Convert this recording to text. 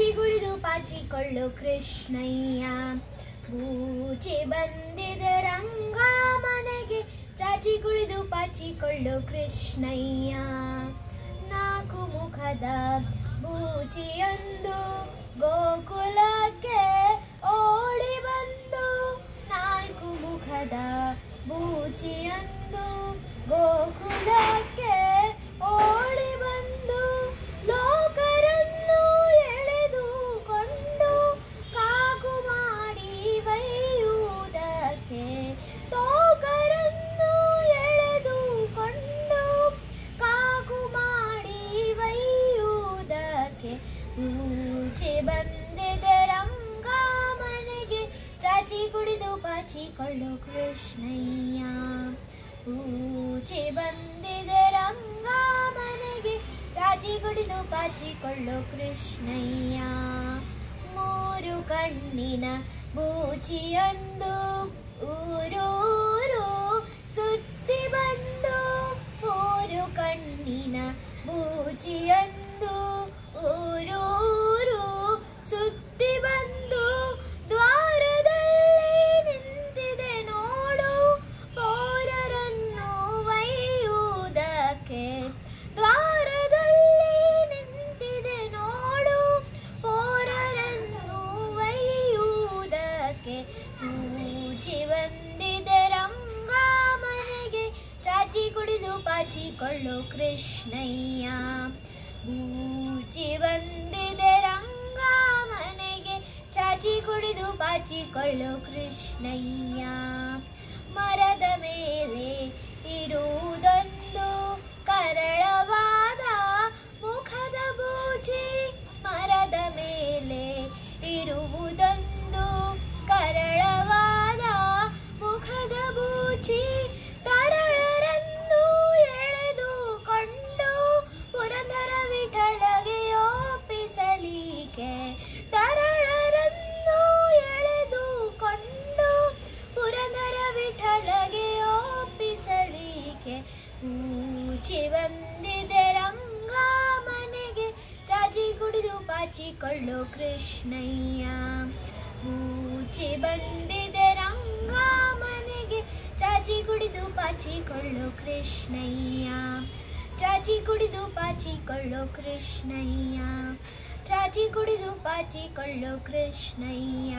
ಚಾಚಿ ಕುಡಿದು ಪಾಚಿಕೊಳ್ಳು ಕೃಷ್ಣಯ್ಯ. ಬೂಚಿ ಬಂದಿದೆ ರಂಗ ಮನೆಗೆ, ಚಾಚಿ ಕುಡಿದು ಪಾಚಿಕೊಳ್ಳು ಕೃಷ್ಣಯ್ಯ. ನಾಲ್ಕು ಮುಖದ ಬೂಚಿಯೊಂದು ಗೋಕುಲಕ್ಕೆ ಓಡಿ ಬಂದು, ನಾಲ್ಕು ಮುಖದ ಬೂಚಿಯೊಂದು ಗೋಕುಲಕ್ಕೆ ಓಡಿ ಬಂದು, ಲೋಕರನ್ನು ಎಳೆದುಕೊಂಡು ಕಾಕು ಮಾಡಿ ಬೈಯುವುದಕ್ಕೆ, ಲೋಕರನ್ನು ಎಳೆದುಕೊಂಡು ಕಾಕು ಮಾಡಿ ಬೈಯುವುದಕ್ಕೆ. ಬೂಚಿ ಬಂದಿದೆ ರಂಗ ಮನೆಗೆ, ಚಾಚಿ ಕುಡಿದು ಪಾಚಿಕೊಳ್ಳು ಕೃಷ್ಣಯ್ಯ. ಬೂಚಿ ಬಂದಿದೆ ರಂಗ ಮನೆಗೆ, ಚಾಚಿ ಕುಡಿದು ಪಾಚಿಕೊಳ್ಳು ಕೃಷ್ಣಯ್ಯ. ಮೂರು ಕಣ್ಣಿನ ಬೂಚಿಯೊಂದು ಊರೂರು ಸುತ್ತಿ ಬಂದು, ಮೂರು ಕಣ್ಣಿನ ಬೂಚಿಯೊಂದು ಊರೂರು ಸುತ್ತಿ ಬಂದು, ದ್ವಾರದಲ್ಲಿ ನಿಂತಿದೆ ನೋಡು ಪೌರರನ್ನು ಒಯ್ಯುವುದಕ್ಕೆ, ದ್ವಾರದಲ್ಲಿ ನಿಂತಿದೆ ನೋಡು ಪೌರರನ್ನು ಒಯ್ಯುವುದಕ್ಕೆ. ಬೂಚಿ ಬಂದಿದೆ ರಂಗ ಮನೆಗೆ, ಚಾಚಿ ಕುಡಿದು ಪಾಚಿಕೊಳ್ಳು ಕೃಷ್ಣಯ್ಯ. ಬೂಚಿ ಬಂದಿದೆ ರಂಗ ಮನೆಗೆ, ಚಾಚಿ ಕುಡಿದು ಪಾಚಿಕೊಳ್ಳು ಕೃಷ್ಣಯ್ಯ. ಮರದ ಮೇಲೆ ಇರುವುದೊಂದು ಕರಳವಾದ ಮುಖದ ಬೂಚಿ, ಮರದ ಮೇಲೆ ಇರುವುದೊಂದು ಕರಳವಾದ ಮುಖದ ಬೂಚಿ, ತರಳರನ್ನು ಎಳೆದುಕೊಂಡು ಪುರಂದರ ವಿಠಲಗೆ ಒಪ್ಪಿಸಲಿಕ್ಕೆ, ತರಳರನ್ನು ಎಳೆದುಕೊಂಡು ಪುರಂದರ ವಿಠಲಗೆ ಒಪ್ಪಿಸಲಿಕ್ಕೆ. ಬೂಚಿ ಬಂದಿದೆ ರಂಗ ಮನೆಗೆ, ಚಾಚಿ ಕುಡಿದು ಪಾಚಿಕೊಳ್ಳು ಕೃಷ್ಣಯ್ಯ. ಬೂಚಿ ಬಂದಿದೆ ರಂಗ ಮನೆಗೆ, ಚಾಚಿ ಕುಡಿದು ಪಾಚಿಕೊಳ್ಳು ಕೃಷ್ಣಯ್ಯ. ಚಾಚಿ ಕುಡಿದು ಪಾಚಿಕೊಳ್ಳು ಕೃಷ್ಣಯ್ಯ. ಚಾಚಿ ಕುಡಿದು ಪಾಚಿಕೊಳ್ಳು ಕೃಷ್ಣಯ್ಯ.